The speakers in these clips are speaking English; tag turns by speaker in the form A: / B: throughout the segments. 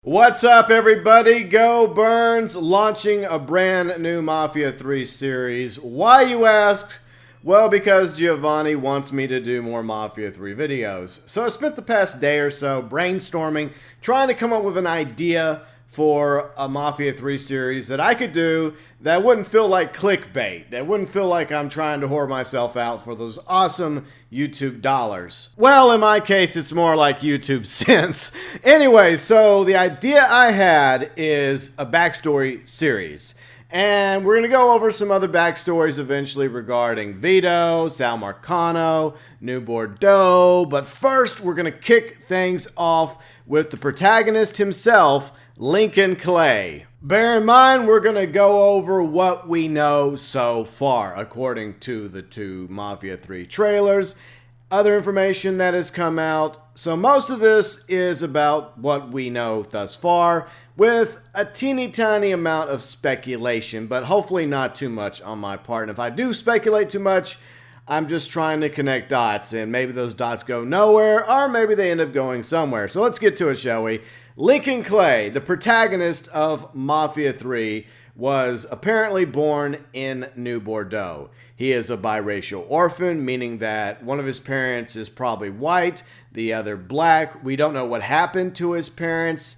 A: What's up, everybody? GeauxBurns launching a brand new Mafia 3 series. Why, you ask? Well, because Giovanni wants me to do more Mafia 3 videos. So I spent the past day or so brainstorming, trying to come up with an idea for a Mafia 3 series that I could do that wouldn't feel like clickbait, that wouldn't feel like I'm trying to whore myself out for those awesome YouTube dollars. Well, in my case, it's more like YouTube cents. Anyway, so the idea I had is a backstory series. And we're going to go over some other backstories eventually regarding Vito, Sal Marcano, New Bordeaux. But first, we're going to kick things off with the protagonist himself, Lincoln Clay. Bear in mind, we're going to go over what we know so far, according to the two Mafia 3 trailers, other information that has come out. So most of this is about what we know thus far, with a teeny tiny amount of speculation, but hopefully not too much on my part. And if I do speculate too much, I'm just trying to connect dots, and maybe those dots go nowhere, or maybe they end up going somewhere. So let's get to it, shall we? Lincoln Clay, the protagonist of Mafia 3, was apparently born in New Bordeaux. He is a biracial orphan, meaning that one of his parents is probably white, the other black. We don't know what happened to his parents.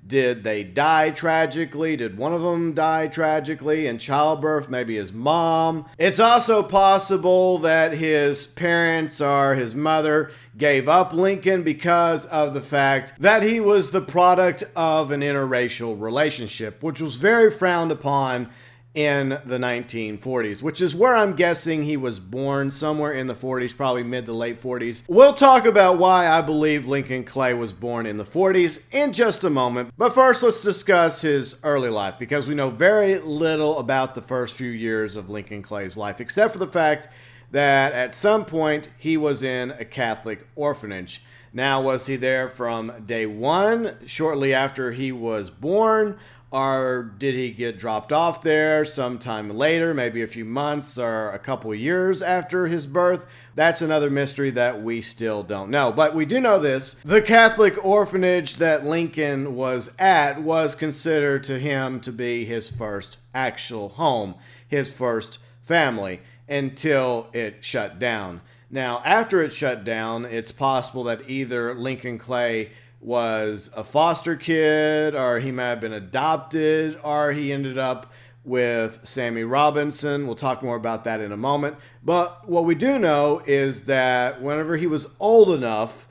A: Did they die tragically? Did one of them die tragically in childbirth? Maybe his mom. It's also possible that his parents or his mother gave up Lincoln because of the fact that he was the product of an interracial relationship, which was very frowned upon in the 1940s, which is where I'm guessing he was born, somewhere in the 40s, probably mid to late 40s. We'll talk about why I believe Lincoln Clay was born in the 40s in just a moment. But first, let's discuss his early life, because we know very little about the first few years of Lincoln Clay's life, except for the fact that at some point he was in a Catholic orphanage. Now, was he there from day one, shortly after he was born? Or did he get dropped off there sometime later, maybe a few months or a couple years after his birth? That's another mystery that we still don't know. But we do know this. The Catholic orphanage that Lincoln was at was considered to him to be his first actual home, his first family, until it shut down. Now, after it shut down, it's possible that either Lincoln Clay was a foster kid, or he may have been adopted, or he ended up with Sammy Robinson. We'll talk more about that in a moment. But what we do know is that whenever he was old enough,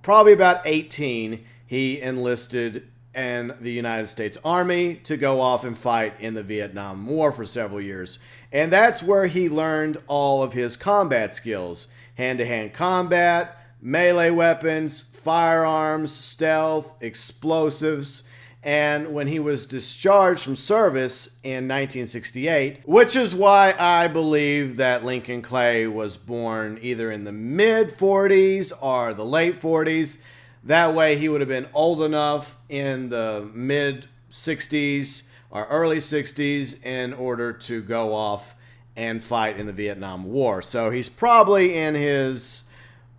A: probably about 18, he enlisted in the United States Army to go off and fight in the Vietnam War for several years. And that's where he learned all of his combat skills: hand-to-hand combat, melee weapons, firearms, stealth, explosives. And when he was discharged from service in 1968, which is why I believe that Lincoln Clay was born either in the mid-40s or the late 40s. That way he would have been old enough in the mid-60s or early 60s in order to go off and fight in the Vietnam War. So he's probably in his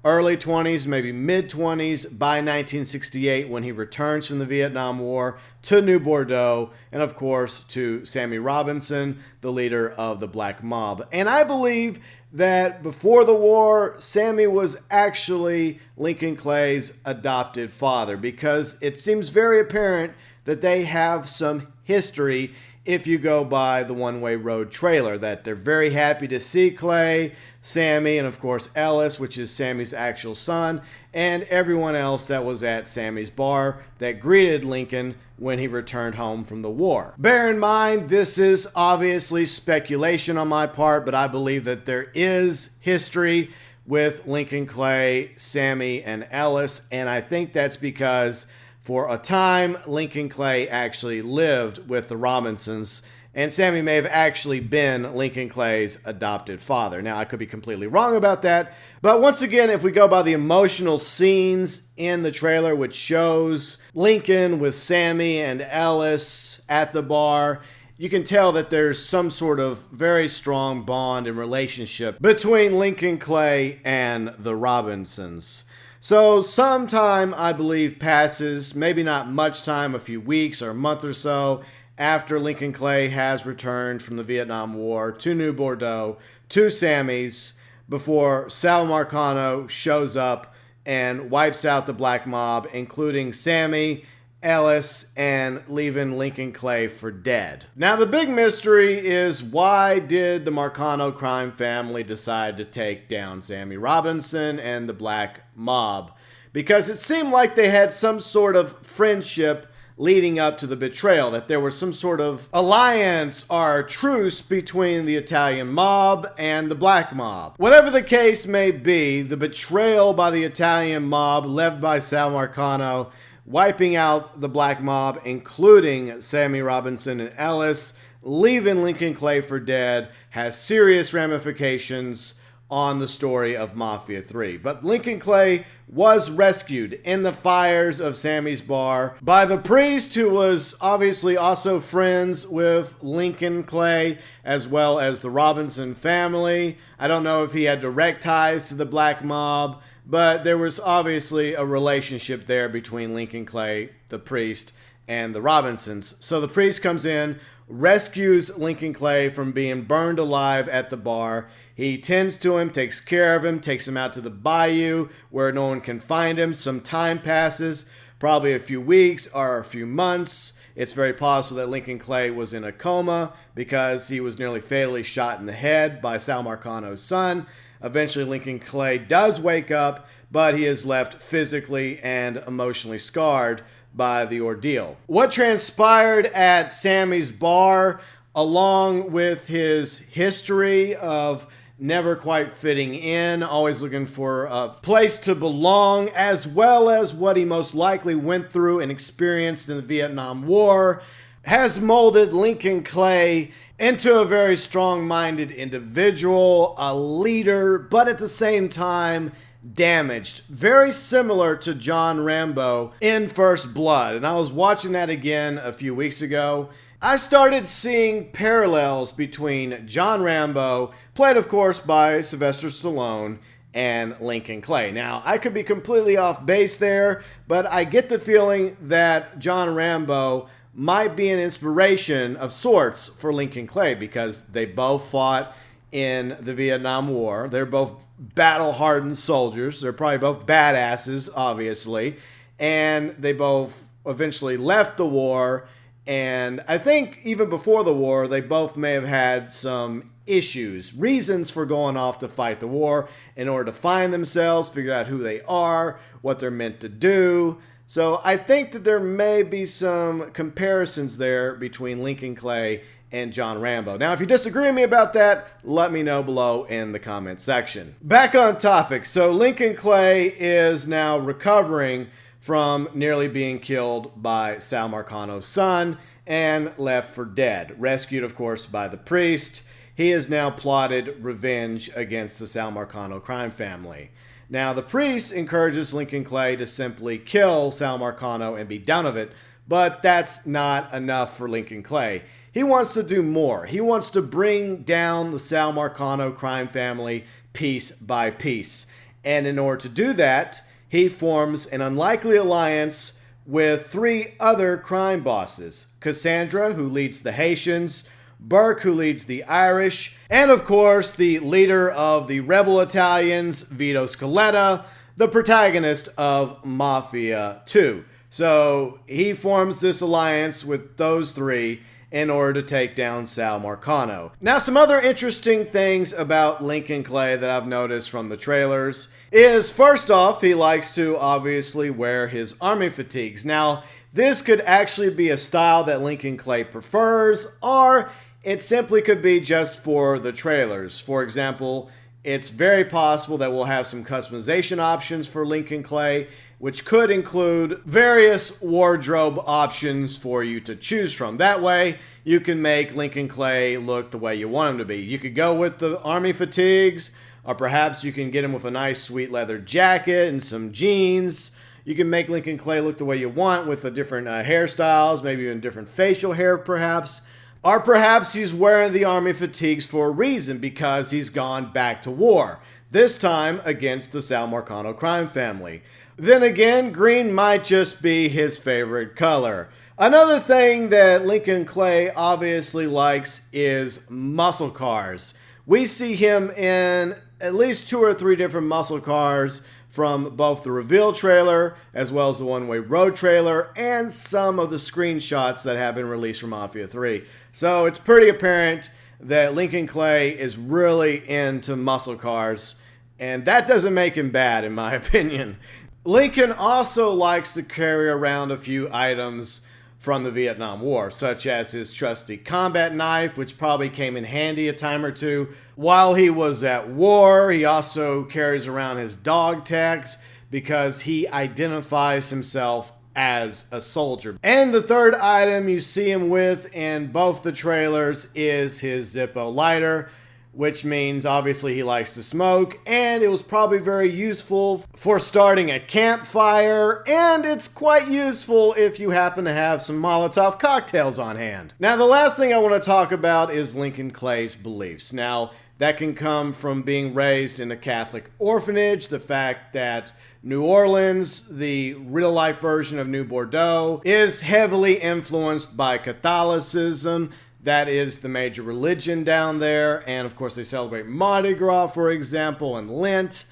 A: early 20s, maybe mid-20s by 1968, when he returns from the Vietnam War to New Bordeaux, and of course to Sammy Robinson, the leader of the Black Mob. And I believe that before the war, Sammy was actually Lincoln Clay's adopted father, because it seems very apparent that they have some history if you go by the One Way Road trailer, that they're very happy to see Clay, Sammy, and of course Ellis, which is Sammy's actual son, and everyone else that was at Sammy's bar that greeted Lincoln when he returned home from the war. Bear in mind, this is obviously speculation on my part, but I believe that there is history with Lincoln Clay, Sammy, and Ellis, and I think that's because for a time, Lincoln Clay actually lived with the Robinsons, and Sammy may have actually been Lincoln Clay's adopted father. Now, I could be completely wrong about that, but once again, if we go by the emotional scenes in the trailer, which shows Lincoln with Sammy and Ellis at the bar, you can tell that there's some sort of very strong bond and relationship between Lincoln Clay and the Robinsons. So some time, I believe, passes, maybe not much time, a few weeks or a month or so, after Lincoln Clay has returned from the Vietnam War to New Bordeaux, to Sammy's, before Sal Marcano shows up and wipes out the black mob, including Sammy, Ellis, and leaving Lincoln Clay for dead. Now, the big mystery is, why did the Marcano crime family decide to take down Sammy Robinson and the black mob? Because it seemed like they had some sort of friendship leading up to the betrayal, that there was some sort of alliance or truce between the Italian mob and the black mob. Whatever the case may be, the betrayal by the Italian mob led by Sal Marcano, wiping out the black mob, including Sammy Robinson and Ellis, leaving Lincoln Clay for dead, has serious ramifications on the story of Mafia 3. But Lincoln Clay was rescued in the fires of Sammy's bar by the priest, who was obviously also friends with Lincoln Clay, as well as the Robinson family. I don't know if he had direct ties to the black mob, but there was obviously a relationship there between Lincoln Clay, the priest, and the Robinsons. So the priest comes in, rescues Lincoln Clay from being burned alive at the bar. He tends to him, takes care of him, takes him out to the bayou where no one can find him. Some time passes, probably a few weeks or a few months. It's very possible that Lincoln Clay was in a coma because he was nearly fatally shot in the head by Sal Marcano's son. Eventually, Lincoln Clay does wake up, but he is left physically and emotionally scarred by the ordeal. What transpired at Sammy's bar, along with his history of never quite fitting in, always looking for a place to belong, as well as what he most likely went through and experienced in the Vietnam War, has molded Lincoln Clay into a very strong-minded individual, a leader, but at the same time damaged. Very similar to John Rambo in First Blood. And I was watching that again a few weeks ago. I started seeing parallels between John Rambo, played of course by Sylvester Stallone, and Lincoln Clay. Now, I could be completely off base there, but I get the feeling that John Rambo might be an inspiration of sorts for Lincoln Clay, because they both fought in the Vietnam War. They're both battle-hardened soldiers. They're probably both badasses, obviously. And they both eventually left the war. And I think even before the war, they both may have had some issues, reasons for going off to fight the war in order to find themselves, figure out who they are, what they're meant to do. So I think that there may be some comparisons there between Lincoln Clay and John Rambo. Now, if you disagree with me about that, let me know below in the comment section. Back on topic. So Lincoln Clay is now recovering from nearly being killed by Sal Marcano's son and left for dead. Rescued, of course, by the priest. He has now plotted revenge against the Sal Marcano crime family. Now, the priest encourages Lincoln Clay to simply kill Sal Marcano and be done with it, but that's not enough for Lincoln Clay. He wants to do more. He wants to bring down the Sal Marcano crime family piece by piece. And in order to do that, he forms an unlikely alliance with 3 other crime bosses. Cassandra, who leads the Haitians, Burke, who leads the Irish, and of course, the leader of the rebel Italians, Vito Scaletta, the protagonist of Mafia II. So he forms this alliance with those 3 in order to take down Sal Marcano. Now, some other interesting things about Lincoln Clay that I've noticed from the trailers is, first off, he likes to obviously wear his army fatigues. Now, this could actually be a style that Lincoln Clay prefers, or it simply could be just for the trailers. For example, it's very possible that we'll have some customization options for Lincoln Clay, which could include various wardrobe options for you to choose from. That way, you can make Lincoln Clay look the way you want him to be. You could go with the army fatigues, or perhaps you can get him with a nice sweet leather jacket and some jeans. You can make Lincoln Clay look the way you want with the different hairstyles, maybe even different facial hair perhaps. Or perhaps he's wearing the army fatigues for a reason, because he's gone back to war. this time against the Sal Marcano crime family. Then again, green might just be his favorite color. Another thing that Lincoln Clay obviously likes is muscle cars. We see him in at least 2 or 3 different muscle cars from both the reveal trailer as well as the one-way road trailer and some of the screenshots that have been released from Mafia 3. So it's pretty apparent that Lincoln Clay is really into muscle cars, and that doesn't make him bad in my opinion. Lincoln also likes to carry around a few items from the Vietnam War, such as his trusty combat knife, which probably came in handy a time or two while he was at war. He also carries around his dog tags because he identifies himself as a soldier. And the third item you see him with in both the trailers is his Zippo lighter, which means obviously he likes to smoke, and it was probably very useful for starting a campfire, and it's quite useful if you happen to have some Molotov cocktails on hand. Now, the last thing I want to talk about is Lincoln Clay's beliefs. Now, that can come from being raised in a Catholic orphanage, the fact that New Orleans, the real-life version of New Bordeaux, is heavily influenced by Catholicism. That is the major religion down there. And of course, they celebrate Mardi Gras, for example, and Lent,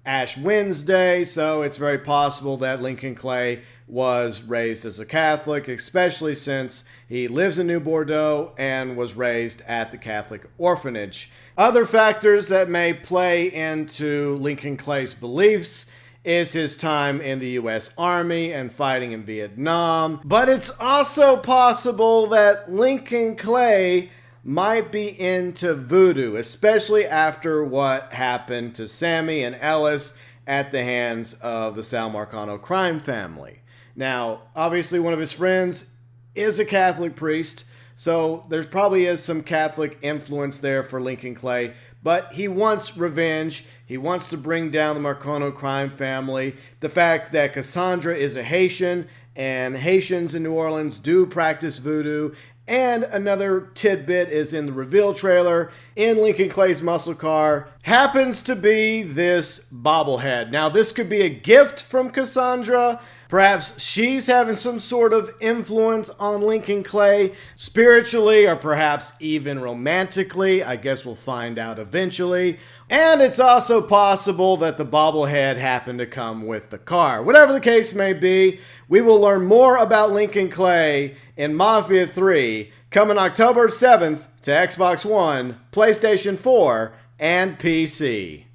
A: Ash Wednesday. So it's very possible that Lincoln Clay was raised as a Catholic, especially since he lives in New Bordeaux and was raised at the Catholic orphanage. Other factors that may play into Lincoln Clay's beliefs is his time in the U.S. Army and fighting in Vietnam. But it's also possible that Lincoln Clay might be into voodoo, especially after what happened to Sammy and Ellis at the hands of the Sal Marcano crime family. Now, obviously one of his friends is a Catholic priest, so there probably is some Catholic influence there for Lincoln Clay, but he wants revenge. He wants to bring down the Marcano crime family. The fact that Cassandra is a Haitian, and Haitians in New Orleans do practice voodoo. And another tidbit is in the reveal trailer, in Lincoln Clay's muscle car, happens to be this bobblehead. Now, this could be a gift from Cassandra. Perhaps she's having some sort of influence on Lincoln Clay, spiritually or perhaps even romantically. I guess we'll find out eventually. And it's also possible that the bobblehead happened to come with the car. Whatever the case may be, we will learn more about Lincoln Clay in Mafia 3 coming October 7th to Xbox One, PlayStation 4, and PC.